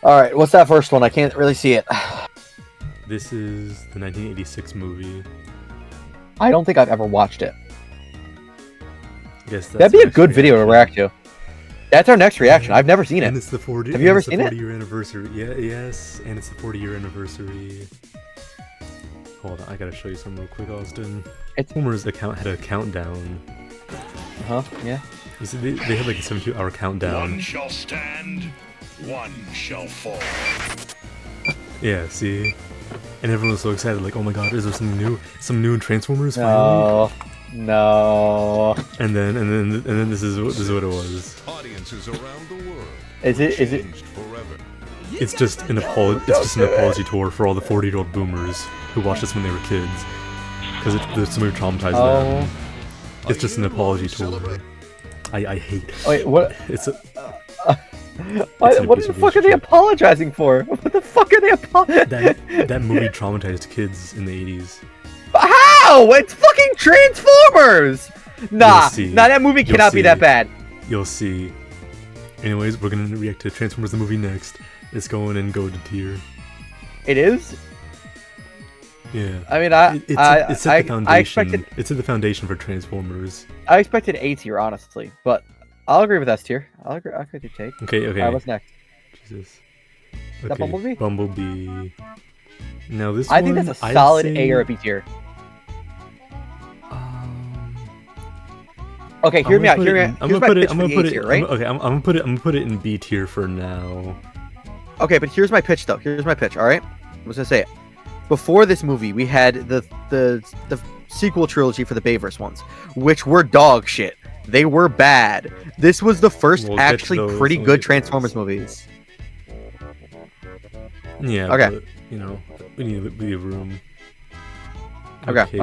All right, what's that first one? I can't really see it. This is the 1986 movie. I don't think I've ever watched it. Yes, That'd be a good video to react to. That's our next reaction. I've never seen it. And it's the 40. Have you ever seen it? 40-year anniversary. Yeah, yes, and it's the 40-year anniversary. Hold on, I gotta show you something real quick, Austin. Homer's account had a countdown. Yeah. You see, they had like a 72-hour countdown. One shall stand, one shall fall. Yeah, see? And everyone was so excited, like, oh my god, is there something new? Some new in Transformers finally? No. And then this is what it was. Audiences around the world. Is it? Forever. It's just an apology tour for all the 40-year-old boomers who watched this when they were kids, because this movie traumatized them. It's just an apology tour. I hate. Wait, what? It's a. What the fuck are they apologizing for? What the fuck are they apologizing? That movie traumatized kids in the 80s. How? It's fucking Transformers! Nah, that movie cannot be that bad. You'll see. Anyways, we're gonna react to Transformers the movie next. It's going in go to tier. It is? Yeah. I mean, it's set the foundation. It's at the foundation for Transformers. I expected A tier, honestly, but I'll agree with S tier. I'll agree with your take. Okay. Alright, what's next? Jesus. Is that Bumblebee? Bumblebee. Now this I think that's a solid A or a B tier. Okay, hear me out. I'm gonna put it in B tier for now. Okay, but here's my pitch though. Here's my pitch. All right, I was gonna say it. Before this movie, we had the sequel trilogy for the Bayverse ones, which were dog shit. They were bad. This was the first actually pretty good Transformers movies. Yeah. Okay. But, you know, we need room. Okay.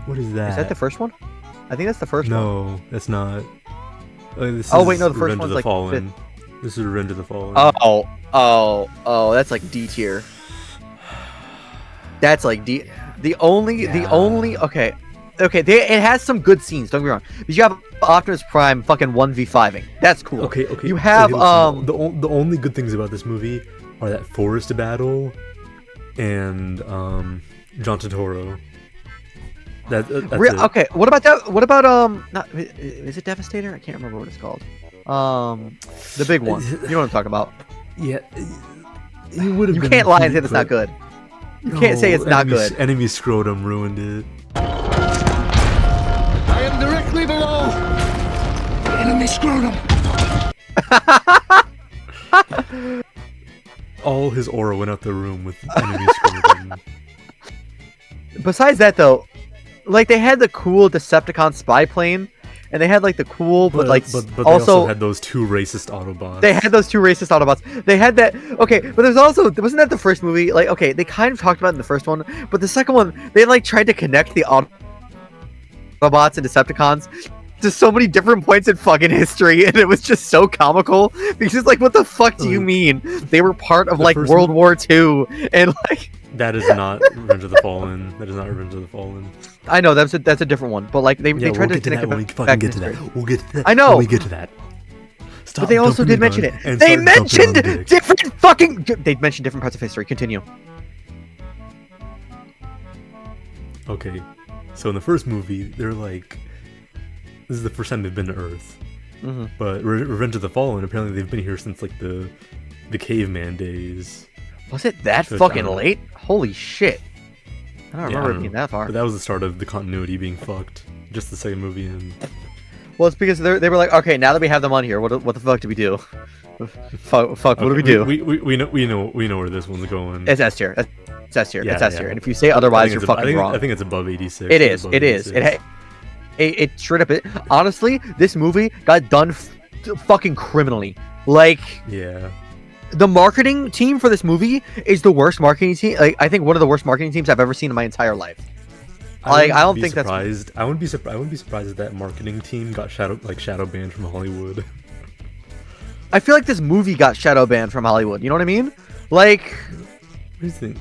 What is that? Is that the first one? I think that's the first one. No, that's not. Oh wait, no, the first one's like Fallen. This is Revenge of the Fallen. Oh, that's like D tier. That's like D. The only. Okay. It has some good scenes. Don't get me wrong. But you have Optimus Prime fucking 1v5ing. That's cool. Okay. You have the only good things about this movie are that forest battle and John Turturro. That's okay. What about that? What about is it Devastator? I can't remember what it's called. The big one. You know what I'm talking about? Yeah. You can't lie and say it's not good. You can't say it's not good. Enemy Scrotum ruined it. I am directly below. Enemy Scrotum. All his aura went out the room with Enemy Scrotum. Besides that, though, like they had the cool Decepticon spy plane, and they had like the cool, but they also had those two racist Autobots. They had those two racist Autobots. They had that. Okay, but there's also, wasn't that the first movie? Like, okay, they kind of talked about it in the first one, but the second one, they like tried to connect the Autobots and Decepticons to so many different points in fucking history, and it was just so comical because it's like, what the fuck do you mean they were part of like World War II and like. That is not Revenge of the Fallen. That is not Revenge of the Fallen. I know that's a different one, but like they tried to connect it when we fucking get to that. We'll get to that. I know. When we get to that. Stop. But they also did mention it. They mentioned different fucking. They mentioned different parts of history. Continue. Okay, so in the first movie, they're like, this is the first time they've been to Earth. Mm-hmm. But Revenge of the Fallen, apparently they've been here since like the caveman days. Was it that fucking late? Holy shit. I don't remember it being that far. But that was the start of the continuity being fucked. Just the second movie in. Well, it's because they were like, okay, now that we have them on here, what the fuck do we do? Fuck, what do we do? We know where this one's going. It's S tier. It's S tier. It's S tier. And if you say otherwise, you're fucking wrong. I think it's above 86. It is. It is. It straight up. Honestly, this movie got done fucking criminally. Like. Yeah. The marketing team for this movie is the worst marketing team. Like, I think one of the worst marketing teams I've ever seen in my entire life. Like, I don't think that's. I wouldn't be surprised if that marketing team got shadow banned from Hollywood. I feel like this movie got shadow banned from Hollywood. You know what I mean? Like. What do you think?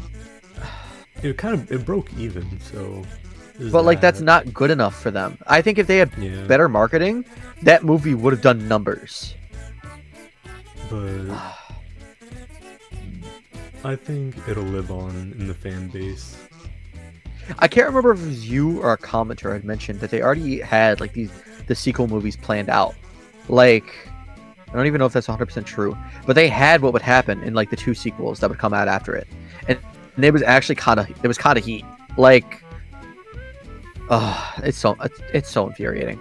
It broke even. So. But like that's not good enough for them. I think if they had better marketing, that movie would have done numbers. But I think it'll live on in the fan base. I can't remember if it was you or a commenter had mentioned that they already had like the sequel movies planned out. Like, I don't even know if that's 100% true, but they had what would happen in like the 2 sequels that would come out after it, and it was actually kind of heat. Like, it's so infuriating.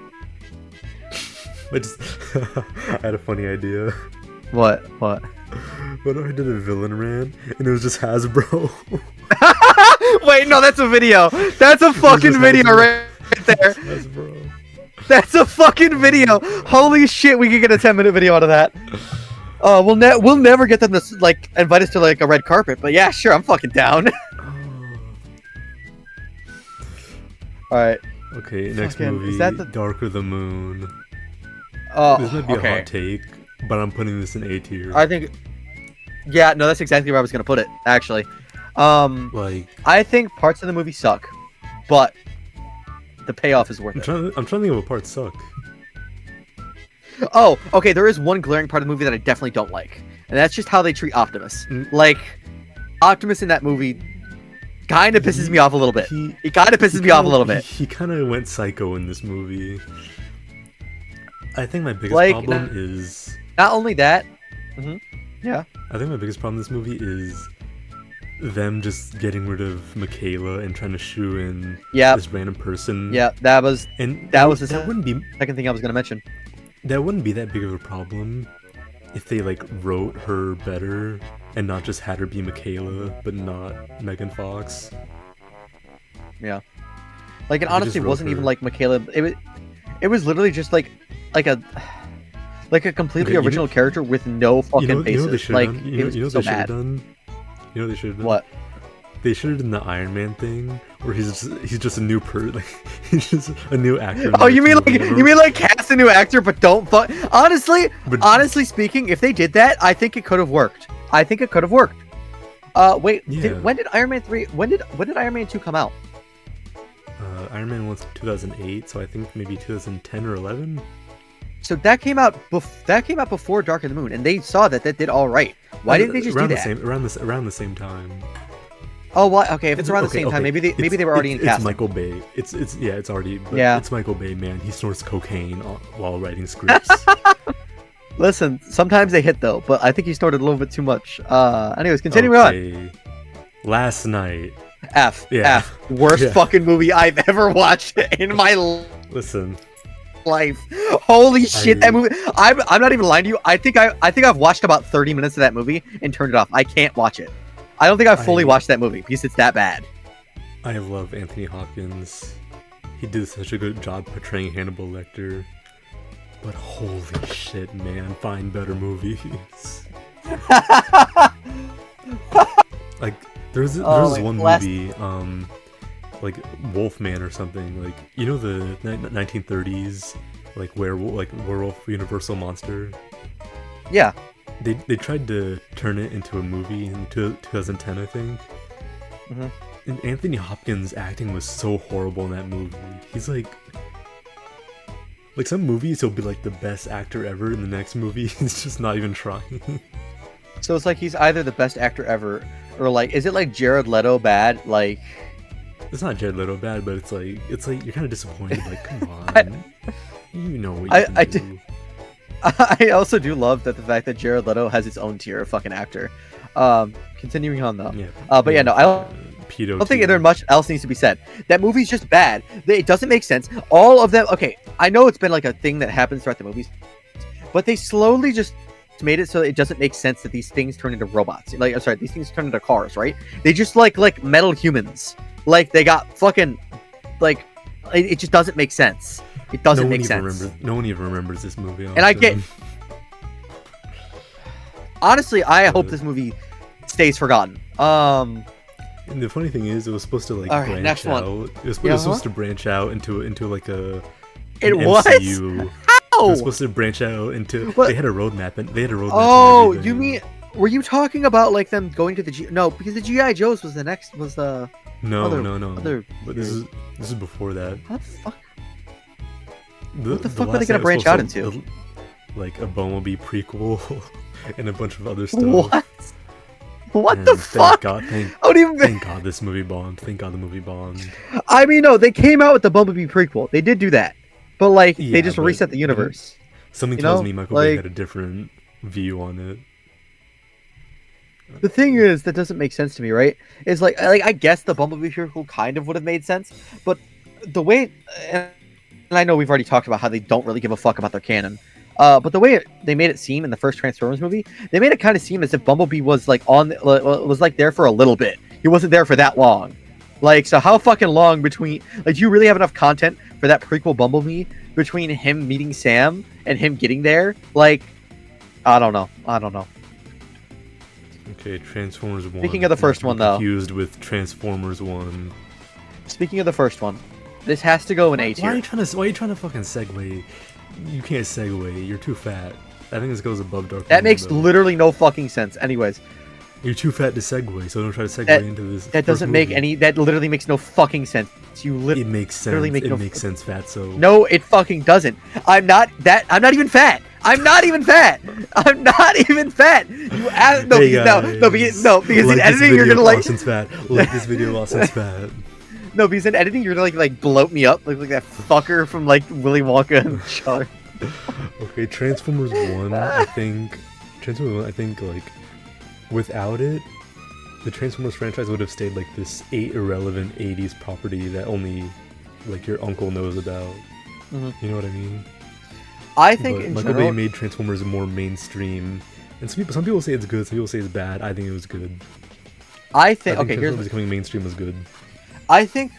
I just I had a funny idea. What? What if I did a villain rant and it was just Hasbro? Wait, no, that's a video. That's a fucking video right there. Hasbro. That's a fucking video. Holy shit, we could get a 10-minute video out of that. We'll never get them to like invite us to like a red carpet, but yeah, sure, I'm fucking down. All right. Okay, next Fucking- movie, is that the- Darker the Moon. Oh, This might be okay. a hot take, but I'm putting this in A tier. I think. Yeah, no, that's exactly where I was gonna put it. Actually, Like, I think parts of the movie suck, but the payoff is worth I'm it. trying to think of what parts suck. Oh, okay. There is one glaring part of the movie that I definitely don't like, and that's just how they treat Optimus. Mm. Like, Optimus in that movie kind of pisses me off a little bit. He He kind of pisses me off a little bit. He kind of went psycho in this movie. I think my biggest Like, problem is. Not only that. Yeah. I think my biggest problem in this movie is them just getting rid of Michaela and trying to shoe in Yeah. this random person. Yeah. That was And That was the that wouldn't be second thing I was gonna mention. that big of a problem if they like wrote her better and not just had her be Michaela but not Megan Fox. Yeah. Like, it They honestly just wrote wasn't even her. like Michaela. It was literally just like a completely Okay, original character with no fucking You know basis. what they should Like, have done? it was You know what so they should have bad. done? You know what they should have done? What? They should have done the Iron Man thing where he's just a new like he's just a new actor. in Oh, the you mean next like movie. cast a new actor, but don't fuck. Honestly, But- honestly speaking, if they did that, I think it could have worked. Wait, Yeah. when did Iron Man 3? When did Iron Man 2 come out? Iron Man was 2008, so I think maybe 2010 or 11. So that came out before Dark of the Moon, and they saw that did all right. Why didn't they just do around that? around the same time? Oh, why? Okay, if it's around the Okay, same time, okay. maybe they were already in It's casting. Michael Bay. It's already. But Yeah. It's Michael Bay, man. He snorts cocaine while writing scripts. Listen, sometimes they hit though, but I think he snorted a little bit too much. Anyways, continuing on. Okay. Last night. F. Yeah. F. Worst Yeah. fucking movie I've ever watched in my Listen. life. Holy shit, that movie! I'm not even lying to you. I think I've watched about 30 minutes of that movie and turned it off. I can't watch it. I don't think I've fully watched that movie because it's that bad. I love Anthony Hopkins. He did such a good job portraying Hannibal Lecter. But holy shit, man, find better movies. Like there's Oh, this one movie, like Wolfman or something. Like, you know, the 1930s like werewolf universal monster. Yeah. They tried to turn it into a movie in 2010, I think. Mhm. And Anthony Hopkins' acting was so horrible in that movie. He's like some movies he'll be like the best actor ever, in the next movie he's just not even trying. So it's like he's either the best actor ever, or like, is it like Jared Leto bad? Like, It's not Jared Leto bad, but it's like you're kind of disappointed. Like, come on, you know what you I- can I do. I also do love that the fact that Jared Leto has its own tier of fucking actor. Continuing on though. Yeah. But yeah, no, I Pedo don't think tier. there much else needs to be said. That movie's just bad. It doesn't make sense. All of them. Okay, I know it's been like a thing that happens throughout the movies, but they slowly just made it so it doesn't make sense that these things turn into robots. Like, I'm sorry, these things turn into cars, right? They just like metal humans. Like, they got fucking like. It just doesn't make sense. It doesn't make sense. No one even remembers this movie. And I get. honestly. Honestly, I hope this movie stays forgotten. And the funny thing is, it was supposed to like All right, branch next out. one. It was, Yeah, it was supposed to branch out into like a. It an was? MCU. It Ow! was supposed to branch out into. What? They had a roadmap, and they had a roadmap. Oh, and you everything. mean? Were you talking about like them going to the No, because the GI Joes was the next. Was the No, other- no. other But this is before that. what the fuck? The, What the fuck were last they gonna night was branch out supposed to- Like a Bumblebee prequel and a bunch of other stuff. What? What And the fuck? I don't even. thank God this movie bombed. Thank God the movie bombed. I mean, no, they came out with the Bumblebee prequel. They did do that, but like they Yeah, just but reset the universe. Something You tells know, me Michael Bay like- had a different view on it. The thing is, that doesn't make sense to me, right? Is like I guess the Bumblebee prequel kind of would have made sense, but the way, and I know we've already talked about how they don't really give a fuck about their canon. But the way they made it seem in the first Transformers movie, they made it kind of seem as if Bumblebee was like was like there for a little bit. He wasn't there for that long. Like, so how fucking long between? Like, do you really have enough content for that prequel Bumblebee between him meeting Sam and him getting there? Like, I don't know. Okay, Transformers 1. Speaking of the first one, though. Confused with Transformers 1. Speaking of the first one, this has to go in A Why are tier. you trying to fucking segue? You can't segue. You're too fat. I think this goes above Dark. That makes though. literally no fucking sense. Anyways, You're too fat to segue, so don't try to segue That- into this. that first doesn't make movie. any. That literally makes no fucking sense. You It literally makes sense. literally make It no makes sense, fat. So No, it fucking doesn't. I'm not even fat. I'm not even fat. I'm not even fat. You ask, no, Hey because guys, in like this editing you're video, gonna like Austin's fat. Like this video, Austin's fat. no, because in editing you're gonna like bloat me up like that fucker from like Willy Wonka and Charlie. Okay, Transformers 1, I think like without it, the Transformers franchise would have stayed like this irrelevant 80s property that only like your uncle knows about. Mhm. You know what I mean? I think But in Michael Bay general, made Transformers more mainstream. And some people say it's good, some people say it's bad. I think it was good. I think I think okay, here's Transformers becoming mainstream was good. I think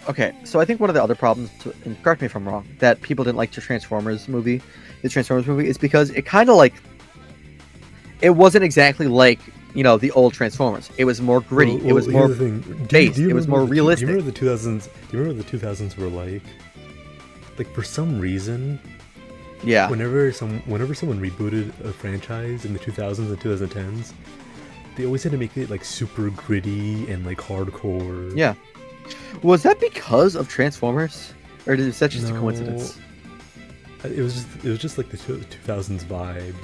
okay, so I think one of the other problems, and correct me if I'm wrong, that people didn't like the Transformers movie, is because it kind of like it wasn't exactly like the old Transformers. It was more gritty. Well, it was here's more the thing. based. It was remember more the- realistic. Do you remember the 2000s? Do you remember what the 2000s were like? Like for some reason, yeah. whenever someone rebooted a franchise in the 2000s and 2010s, they always had to make it like super gritty and like hardcore. Yeah. Was that because of Transformers, or is that just a No. coincidence? It was just like the 2000s vibe.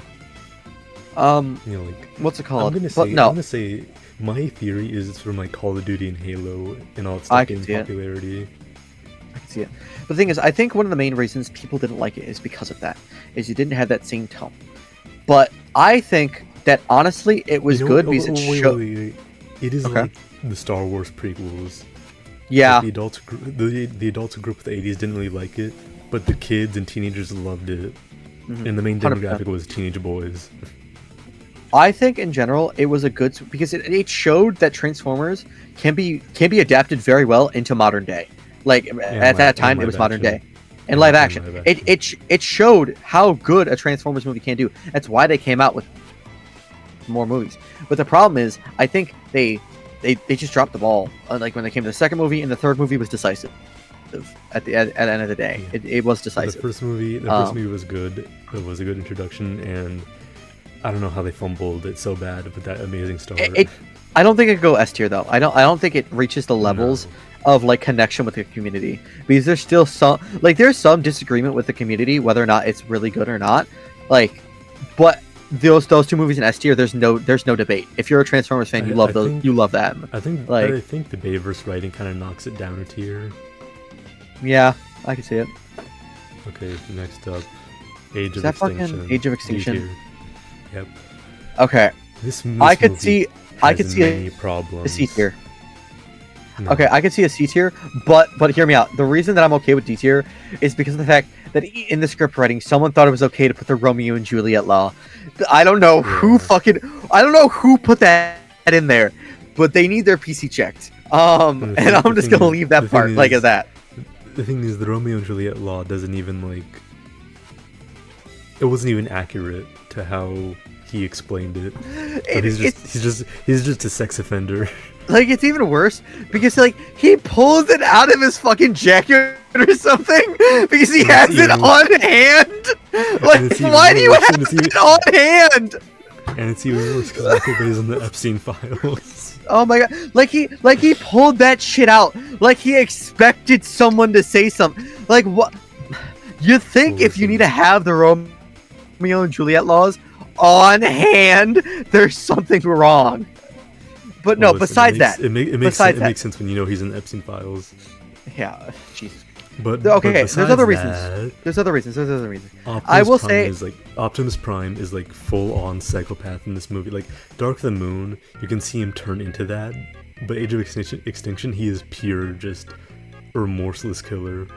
Like What's it called? I'm But no, gonna say my theory is it's from like Call of Duty and Halo and all that I stuff can getting see it. popularity. I can see it. But the thing is, I think one of the main reasons people didn't like it is because of that. Is you didn't have that same tone. But I think that honestly, it was You know good what? because it Wait, showed. wait. It is Okay. like the Star Wars prequels. Yeah. Like, the adults who grew up with the 80s didn't really like it, but the kids and teenagers loved it. Mhm. And the main 100%. demographic was teenage boys. I think in general it was a good because it showed that Transformers can be adapted very well into modern day. Like at that time, it was modern day. And live action. It showed how good a Transformers movie can do. That's why they came out with more movies. But the problem is, I think they just dropped the ball. Like when they came to the second movie, and the third movie was decisive. At the end of the day, it was The decisive. first movie was good. It was a good introduction, and I don't know how they fumbled it so bad with that amazing start. I don't think it could go S tier though. I don't think it reaches the levels of like connection with the community, because there's still there's some disagreement with the community whether or not it's really good or not. Like, but those two movies in S tier, there's no debate. If you're a Transformers fan, you love those. You love that. I think the Bayverse writing kind of knocks it down a tier. Yeah, I can see it. Okay, next up, Age of that fucking Extinction. Age of Extinction? D tier. Yep. Okay, This I could movie has see many a problems. C tier. No. Okay, I could see a C tier, but hear me out. The reason that I'm okay with D tier is because of the fact that in the script writing, someone thought it was okay to put the Romeo and Juliet law. I don't know who put that in there, but they need their PC checked. And I'm just gonna leave that part like at that. The thing is, the Romeo and Juliet law doesn't even it wasn't even accurate to how he explained it. But he's just a sex offender. Like, it's even worse because he pulls it out of his fucking jacket or something because he has it on hand. Like, why do you have it on hand? And it's even worse because Michael Bay's on the Epstein files. Oh my god! Like he pulled that shit out. Like he expected someone to say something. Like what? You think if you need to have the Romeo and Juliet laws on hand, there's something wrong. But no, Well, listen, besides that, it makes sense when you know he's in Epstein files. yeah, Jesus. But Okay, but there's other besides reasons. that, There's other reasons. There's other reasons. Optimus will Prime say- is like Optimus Prime is like full on psychopath in this movie. Like Dark of the Moon, you can see him turn into that. But Age of Extinction, he is pure just remorseless killer.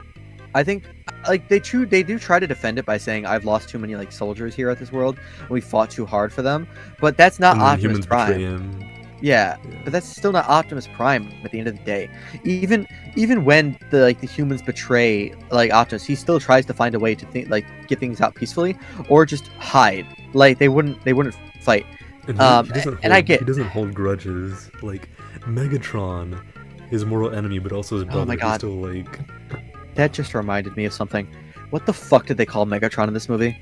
I think like they do try to defend it by saying I've lost too many like soldiers here at this world. And we fought too hard for them, but that's not And then Optimus humans Prime. betray him. Yeah, but that's still not Optimus Prime at the end of the day. Even when the humans betray like Optimus, he still tries to find a way to get things out peacefully or just hide. Like they wouldn't fight. And he doesn't hold grudges. Like Megatron, his mortal enemy, but also his brother. Oh my God. Who's still like. That just reminded me of something. What the fuck did they call Megatron in this movie?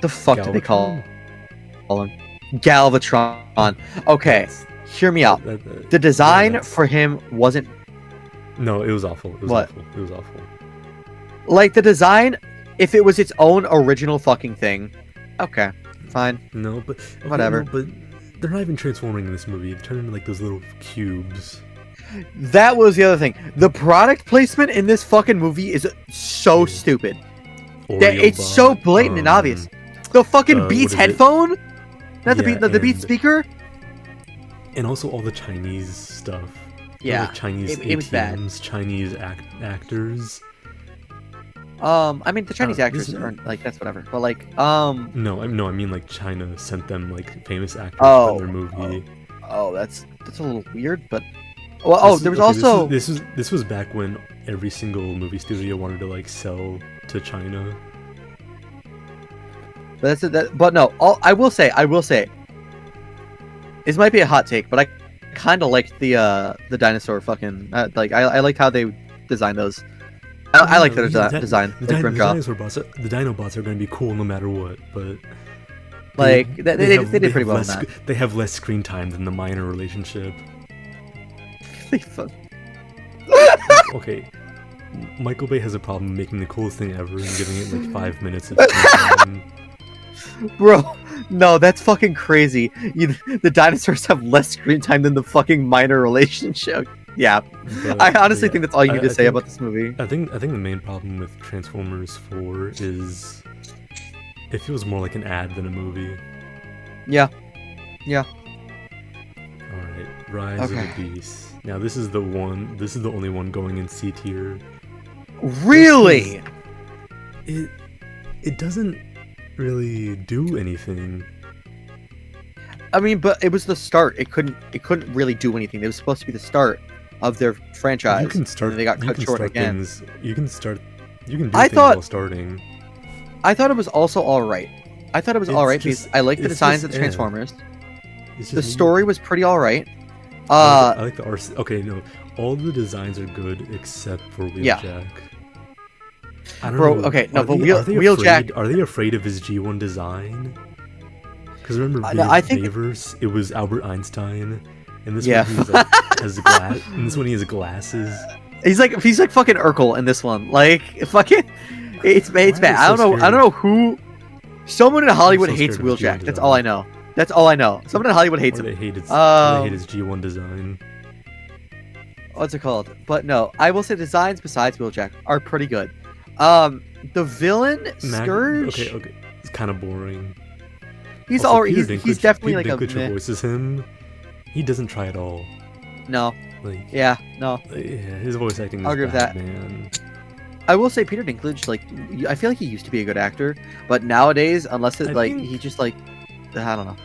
The fuck did they call him? Galvatron. Okay, hear me out. The design for him wasn't No, it was awful. It was awful. It was awful. like the design. If it was its own original fucking thing, okay, fine. No, but Whatever. No, but they're not even transforming in this movie. They turn into like those little cubes. That was the other thing. The product placement in this fucking movie is so stupid. It's so blatant and obvious. The fucking Beats what is it? headphone, not Yeah, the Beats speaker. And also all the Chinese stuff. Yeah, like Chinese it was bad. ATMs, Chinese actors. I mean the Chinese actors this- aren't like that's whatever, but like No, I mean like China sent them like famous actors Oh, for their movie. oh that's a little weird, but well there was also this was back when every single movie studio wanted to like sell to China. but but no, I will say this might be a hot take, but I kind of liked the dinosaur fucking like I liked how they designed those. I like their design. The Like, dinosaur bots, the Dinobots are going to be cool no matter what, but like they did pretty well in less, that. They have less screen time than the minor relationship. Okay, Michael Bay has a problem making the coolest thing ever and giving it like 5 minutes of screen time. Bro, no, that's fucking crazy. The dinosaurs have less screen time than the fucking minor relationship. Yeah, But, I honestly yeah, think that's all you need to say think- about this movie. I think the main problem with Transformers 4 is it feels more like an ad than a movie. Yeah. Alright, Rise of Okay. the Beast. Now this is the only one going in C tier. Really? It doesn't really do anything. I mean, but it was the start. It couldn't really do anything. It was supposed to be the start of their franchise. You can start. And they got you cut can short start again. Things, you can start. You can do I things thought- while starting. I thought it was also all right. I thought it was It's all right just- because I like the it's designs just of the eh. Transformers. It's The just- story was pretty all right. I like the RC. Okay, no, all the designs are good except for Wheeljack. Yeah. I don't Bro, know. okay, no, are but they- are they Wheeljack- afraid- Are they afraid of his G1 design? Because remember, I think- Bayverse, it was Albert Einstein, and this Yeah. one he's like, has glass. And this one he has glasses. He's like fucking Urkel in this one. Like fucking, it's bad. Why Bad. are they so I don't know who. Someone in Hollywood so hates scared of his Wheeljack. G1 That's all I know. That's all I know. Someone in Hollywood hates Or they him. hate his, Um, they hate his G1 design. What's it called? But no, I will say designs besides Wheeljack are pretty good. The villain Scourge. Okay, it's kind of boring. He's Also, already. Peter He's Dinklage- definitely Peter like a. Dinklage meh. voices him. He doesn't try at all. No. Like, Yeah. No. yeah, his voice acting is I'll agree with bad, that. man. I will say Peter Dinklage. Like, I feel like he used to be a good actor, but nowadays, unless it I like think- he just like, I don't know.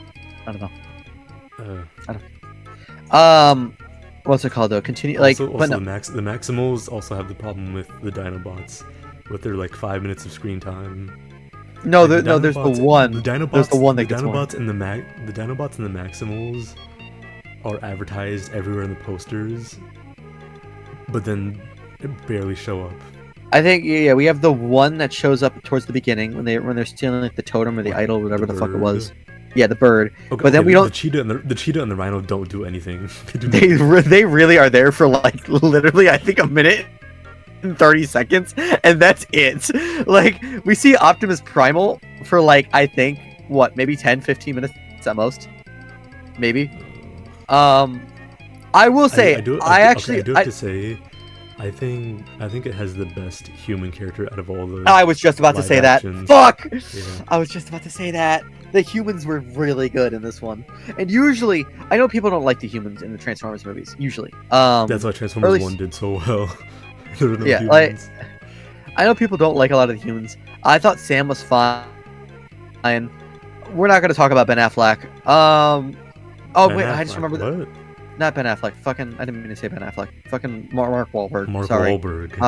What's it called though? Continue like, also, but no. the Maximals also have the problem with the Dinobots, with their like 5 minutes of screen time. No, Like, no, there's the one. The Dinobots, There's the one that the gets more. Dinobots and the Dinobots and the Maximals are advertised everywhere in the posters, but then barely show up. I think yeah, we have the one that shows up towards the beginning when they're stealing like the totem or the idol, whatever the fuck it bird. was. Yeah, the bird. Okay, But then we the don't- cheetah and the rhino don't do anything. They do They really are there for like literally I think a minute and 30 seconds, and that's it. Like we see Optimus Primal for like I think what maybe 10-15 minutes at most, maybe. I will say, I do have to say, I think it has the best human character out of all the. I was just about to live say that. actions. Fuck! Yeah. I was just about to say that. The humans were really good in this one. And usually, I know people don't like the humans in the Transformers movies, usually. That's why Transformers least- 1 did so well. There were no Yeah, humans. I know people don't like a lot of the humans. I thought Sam was fine. We're not going to talk about Ben Affleck. Oh, Ben wait, I just Affleck, remembered. what? Not Ben Affleck. Fucking, I didn't mean to say Ben Affleck. Fucking Mark Wahlberg. Mark Sorry. Wahlberg. Ben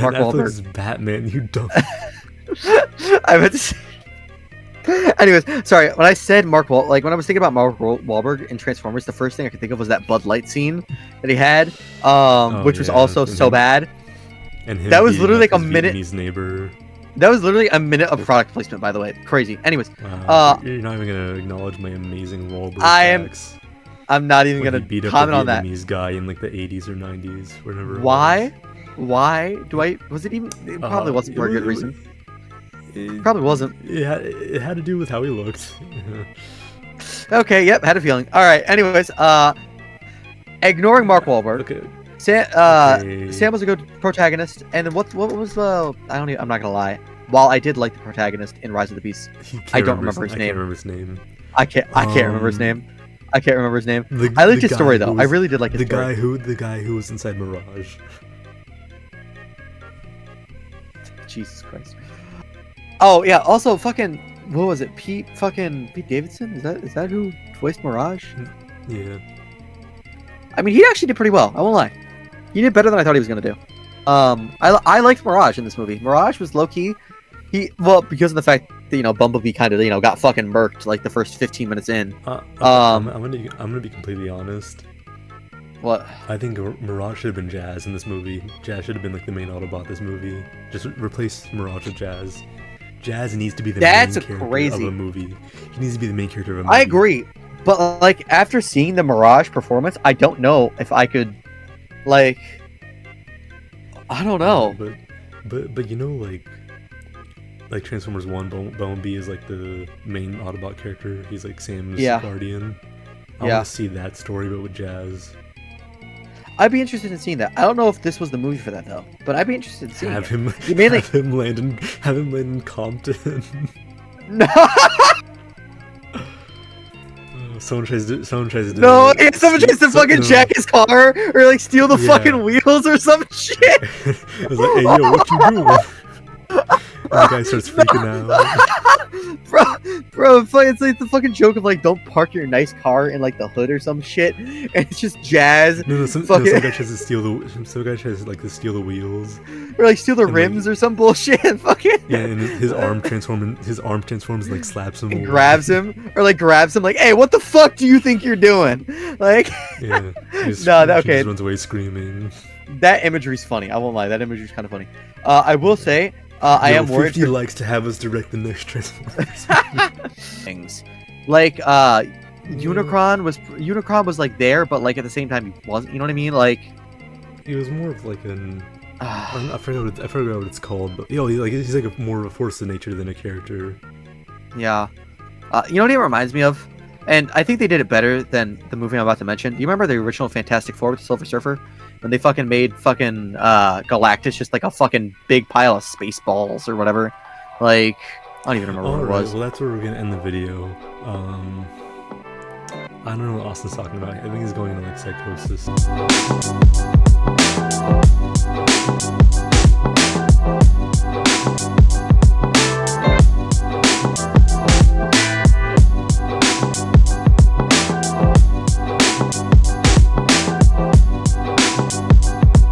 Mark Affleck's Wahlberg. Batman, you dumb. I meant to say. Anyways, sorry. When I said when I was thinking about Mark Wahlberg in Transformers, the first thing I could think of was that Bud Light scene that he had, which was yeah, also and so him- bad. And him That was beating literally up like a his minute- Vietnamese neighbor. That was literally a minute of product placement, by the way. Crazy. Anyways, You're not even gonna acknowledge my amazing Wahlberg I am facts. I'm not even When he gonna beat up comment the on that. Vietnamese guy in like the 80s or 90s, whenever. it Why? Why do I? Was it even? It was. probably wasn't for a good reason. It, Probably wasn't. it had to do with how he looked. Okay. Yep. Had a feeling. All right. Anyways, ignoring Mark Wahlberg, Okay. Sam was a good protagonist, and then what was the? I'm not gonna lie. While I did like the protagonist in Rise of the Beasts, I don't remember his I name. can't remember his name. I can't remember his name. I can't remember his name. The- I liked the his story guy though. who I was- really did like his the story. guy who was inside Mirage. Jesus Christ. Oh yeah. Also, fucking, what was it? Pete Davidson? Is that who voiced Mirage? Yeah. I mean, he actually did pretty well. I won't lie. He did better than I thought he was gonna do. I liked Mirage in this movie. Mirage was low key. Because of the fact that Bumblebee kind of got fucking murked like the first 15 minutes in. I'm gonna be completely honest. What? I think Mirage should have been Jazz in this movie. Jazz should have been like the main Autobot this movie. Just replace Mirage with Jazz. Jazz needs to be the main character of a movie. He needs to be the main character of a movie. I agree, but like after seeing the Mirage performance, I don't know if I could, like, I don't know. But like Transformers 1, Bumblebee is like the main Autobot character. He's like Sam's guardian. I want to see that story, but with Jazz. I'd be interested in seeing that. I don't know if this was the movie for that though, but I'd be interested in seeing Have it. him land in Compton. No, Someone tries to do no, yeah, someone tries to fucking no. jack his car or like steal the Yeah. fucking wheels or some shit. I was like, hey yo, what you doing? And the guy starts freaking out. Bro, it's like the fucking joke of like, don't park your nice car in like the hood or some shit, and it's just Jazz, Some guy tries to steal to steal the wheels. or like steal the and, rims or some bullshit, and fucking Yeah, and his arm transforms and like slaps him. and away. grabs him, or like grabs him, like, hey, what the fuck do you think you're doing? Like, Yeah. He just runs away screaming. that imagery's funny. I won't lie, that imagery's kind of funny. I will say, I am worried. 50 likes to have us direct the next Transformers. Things like Unicron was like there, but like at the same time he wasn't. You know what I mean? Like, He was more of like an. I forgot what it's called, but he's like more of a force of nature than a character. yeah. You know what it reminds me of? And I think they did it better than the movie I'm about to mention. Do you remember the original Fantastic Four with the Silver Surfer? When they fucking made fucking Galactus just like a fucking big pile of space balls or whatever. Like, I don't even remember what it was. Well, that's where we're gonna end the video. I don't know what Austin's talking about. I think he's going into like psychosis.